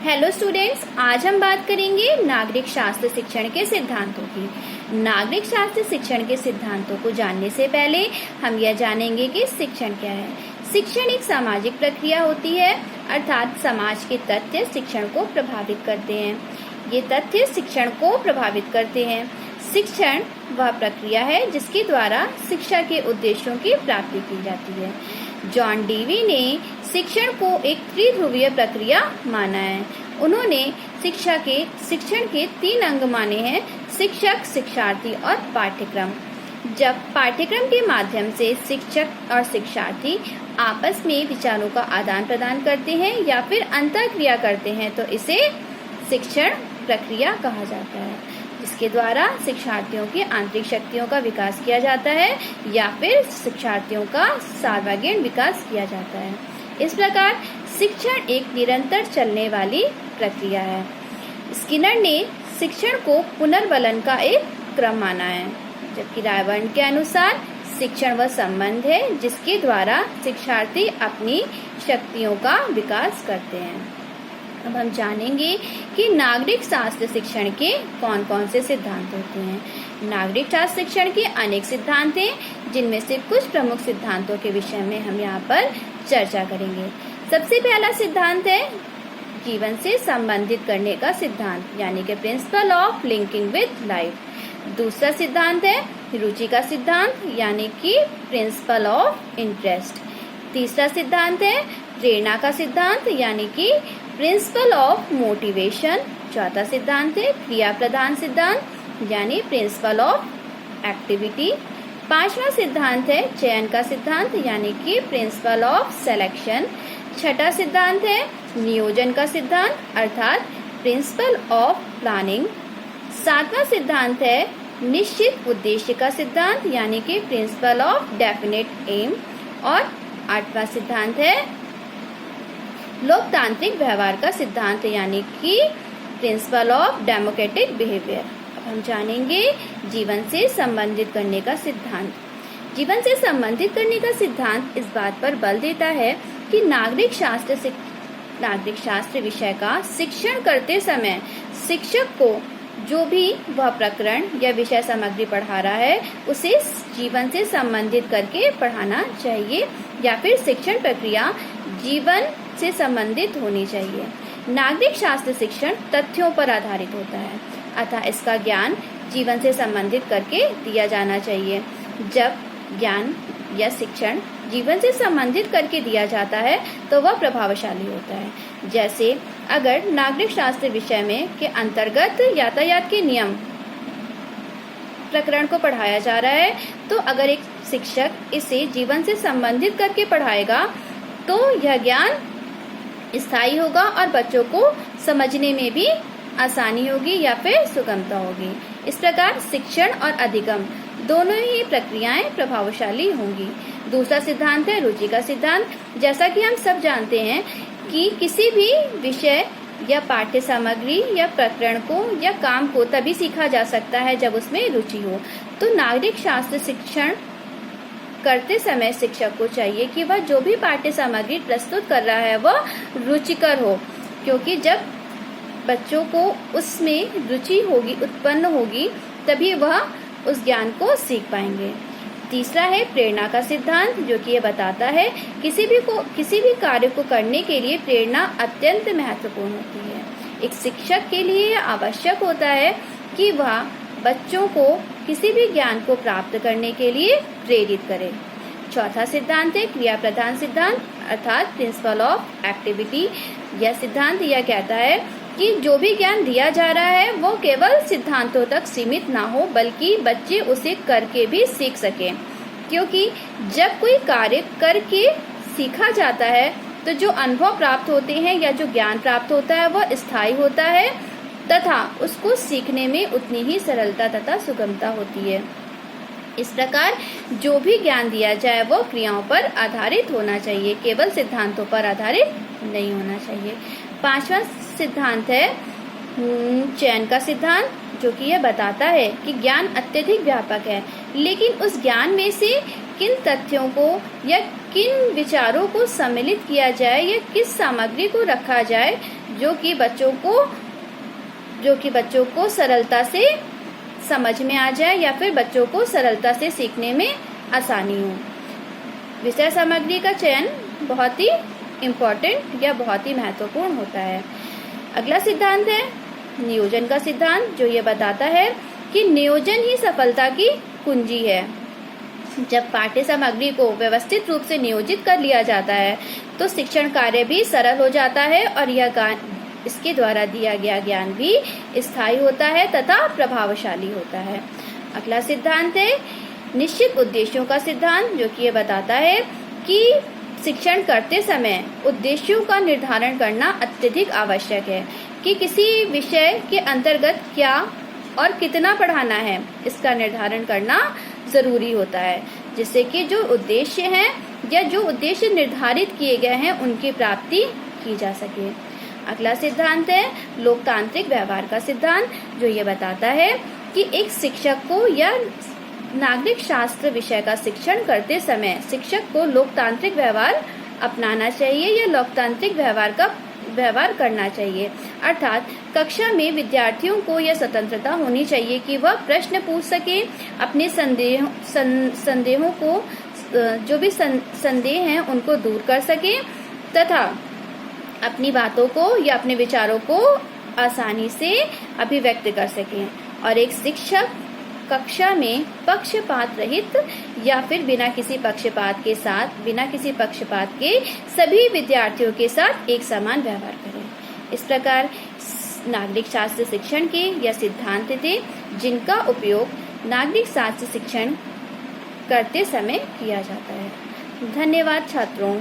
Hello students, आज हम बात करेंगे नागरिक शास्त्र शिक्षण के सिद्धांतों की। नागरिक शास्त्र शिक्षण के सिद्धांतों को जानने से पहले हम यह जानेंगे कि शिक्षण क्या है। शिक्षण एक सामाजिक प्रक्रिया होती है, अर्थात समाज के तथ्य शिक्षण को प्रभावित करते हैं। ये तथ्य शिक्षण को प्रभावित करते हैं। शिक्षण वह प्रक्रिया है जिसके द्वारा शिक्षा के उद्देश्यों की प्राप्ति की जाती है। जॉन डेवी ने शिक्षण को एक त्रिध्रुवीय प्रक्रिया माना है। उन्होंने शिक्षण के 3 अंग माने हैं: शिक्षक, शिक्षार्थी और पाठ्यक्रम। जब पाठ्यक्रम के माध्यम से शिक्षक और शिक्षार्थी आपस में विचारों का आदान प्रदान करते हैं या फिर अंतःक्रिया करते हैं तो इसे शिक्षण प्रक्रिया कहा जाता है, जिसके द्वारा शिक्षार्थियों की आंतरिक शक्तियों का विकास किया जाता है या फिर शिक्षार्थियों का सर्वांगीण विकास किया जाता है। इस प्रकार शिक्षण एक निरंतर चलने वाली प्रक्रिया है। स्किनर ने शिक्षण को पुनर्बलन का एक क्रम माना है, जबकि रायबर्न के अनुसार शिक्षण वह संबंध है जिसके द्वारा शिक्षार्थी अपनी शक्तियों का विकास करते हैं। अब हम जानेंगे कि नागरिक शास्त्र शिक्षण के कौन कौन से सिद्धांत होते हैं। नागरिक शास्त्र शिक्षण के अनेक सिद्धांत हैं, जिनमें से कुछ प्रमुख सिद्धांतों के विषय में हम यहाँ पर चर्चा करेंगे। सबसे पहला सिद्धांत है जीवन से संबंधित करने का सिद्धांत, यानी कि principle of linking with life. दूसरा सिद्धांत है रुचि का सिद्धांत, यानी कि प्रिंसिपल ऑफ इंटरेस्ट। तीसरा सिद्धांत है प्रेरणा का सिद्धांत, यानी कि प्रिंसिपल ऑफ मोटिवेशन। चौथा सिद्धांत है क्रिया प्रधान सिद्धांत, यानी प्रिंसिपल ऑफ एक्टिविटी। पांचवा सिद्धांत है चयन का सिद्धांत, यानी कि प्रिंसिपल ऑफ सिलेक्शन। छठा सिद्धांत है नियोजन का सिद्धांत, अर्थात प्रिंसिपल ऑफ प्लानिंग। सातवां सिद्धांत है निश्चित उद्देश्य का सिद्धांत, यानी कि प्रिंसिपल ऑफ डेफिनेट एम। और आठवां सिद्धांत है लोकतांत्रिक व्यवहार का सिद्धांत, यानी कि प्रिंसिपल ऑफ डेमोक्रेटिक बिहेवियर। अब हम जानेंगे जीवन से संबंधित करने का सिद्धांत। जीवन से संबंधित करने का सिद्धांत इस बात पर बल देता है कि नागरिक शास्त्र विषय का शिक्षण करते समय शिक्षक को जो भी वह प्रकरण या विषय सामग्री पढ़ा रहा है उसे जीवन से संबंधित करके पढ़ाना चाहिए, या फिर शिक्षण प्रक्रिया जीवन से संबंधित होनी चाहिए। नागरिक शास्त्र शिक्षण तथ्यों पर आधारित होता है, अतः इसका ज्ञान जीवन से संबंधित करके दिया जाना चाहिए। जब ज्ञान या शिक्षण जीवन से संबंधित करके दिया जाता है तो वह प्रभावशाली होता है। जैसे अगर नागरिक शास्त्र विषय में के अंतर्गत यातायात के नियम प्रकरण को पढ़ाया जा रहा है, तो अगर एक शिक्षक इसे जीवन से संबंधित करके पढ़ाएगा तो यह ज्ञान स्थायी होगा और बच्चों को समझने में भी आसानी होगी या फिर सुगमता होगी। इस प्रकार शिक्षण और अधिगम दोनों ही प्रक्रियाएं प्रभावशाली होंगी। दूसरा सिद्धांत है रुचि का सिद्धांत। जैसा कि हम सब जानते हैं कि किसी भी विषय या पाठ्य सामग्री या प्रकरण को या काम को तभी सीखा जा सकता है जब उसमें रुचि हो। तो नागरिक शास्त्र शिक्षण करते समय शिक्षक को चाहिए कि वह जो भी पाठ्य सामग्री प्रस्तुत कर रहा है वह रुचिकर हो, क्योंकि जब बच्चों को उसमें रुचि उत्पन्न होगी तभी वह उस ज्ञान को सीख पाएंगे। तीसरा है प्रेरणा का सिद्धांत, जो कि ये बताता है किसी भी कार्य को करने के लिए प्रेरणा अत्यंत महत्वपूर्ण होती है। एक शिक्षक के लिए आवश्यक होता है कि वह बच्चों को किसी भी ज्ञान को प्राप्त करने के लिए प्रेरित करे। चौथा सिद्धांत है क्रिया प्रधान सिद्धांत, अर्थात प्रिंसिपल ऑफ एक्टिविटी। यह सिद्धांत यह कहता है कि जो भी ज्ञान दिया जा रहा है वो केवल सिद्धांतों तक सीमित ना हो, बल्कि बच्चे उसे करके भी सीख सकें, क्योंकि जब कोई कार्य करके सीखा जाता है तो जो अनुभव प्राप्त होते हैं या जो ज्ञान प्राप्त होता है वह स्थायी होता है तथा उसको सीखने में उतनी ही सरलता तथा सुगमता होती है। इस प्रकार जो भी ज्ञान दिया जाए वो क्रियाओं पर आधारित होना चाहिए, केवल सिद्धांतों पर आधारित नहीं होना चाहिए। पांचवा सिद्धांत है चयन का सिद्धांत, जो कि यह बताता है कि ज्ञान अत्यधिक व्यापक है, लेकिन उस ज्ञान में से किन तथ्यों को या किन विचारों को सम्मिलित किया जाए या किस सामग्री को रखा जाए जो कि बच्चों को सरलता से समझ में आ जाए या फिर बच्चों को सरलता से सीखने में आसानी हो। विषय सामग्री का चयन बहुत ही इम्पोर्टेंट या बहुत ही महत्वपूर्ण होता है। अगला सिद्धांत है नियोजन का सिद्धांत, जो ये बताता है कि नियोजन ही सफलता की कुंजी है। जब पाठ्य सामग्री को व्यवस्थित रूप से नियोजित कर लिया जाता है तो शिक्षण कार्य भी सरल हो जाता है और इसके द्वारा दिया गया ज्ञान भी स्थायी होता है तथा प्रभावशाली होता है। अगला सिद्धांत है निश्चित उद्देश्यों का सिद्धांत, जो कि ये बताता है कि शिक्षण करते समय उद्देश्यों का निर्धारण करना अत्यधिक आवश्यक है कि किसी विषय के अंतर्गत क्या और कितना पढ़ाना है, इसका निर्धारण करना जरूरी होता है, जिससे कि जो उद्देश्य हैं या जो उद्देश्य निर्धारित किए गए हैं उनकी प्राप्ति की जा सके। अगला सिद्धांत है लोकतांत्रिक व्यवहार का सिद्धांत, जो ये बताता है कि एक शिक्षक को या नागरिक शास्त्र विषय का शिक्षण करते समय शिक्षक को लोकतांत्रिक व्यवहार अपनाना चाहिए या लोकतांत्रिक व्यवहार करना चाहिए। अर्थात कक्षा में विद्यार्थियों को यह स्वतंत्रता होनी चाहिए कि वह प्रश्न पूछ सके, अपने संदेहों को जो भी संदेह हैं उनको दूर कर सके तथा अपनी बातों को या अपने विचारों को आसानी से अभिव्यक्त कर सके। और एक शिक्षक कक्षा में पक्षपात रहित या फिर बिना किसी पक्षपात के सभी विद्यार्थियों के साथ एक समान व्यवहार करें। इस प्रकार नागरिक शास्त्र शिक्षण के यह सिद्धांत थे जिनका उपयोग नागरिक शास्त्र शिक्षण करते समय किया जाता है। धन्यवाद छात्रों।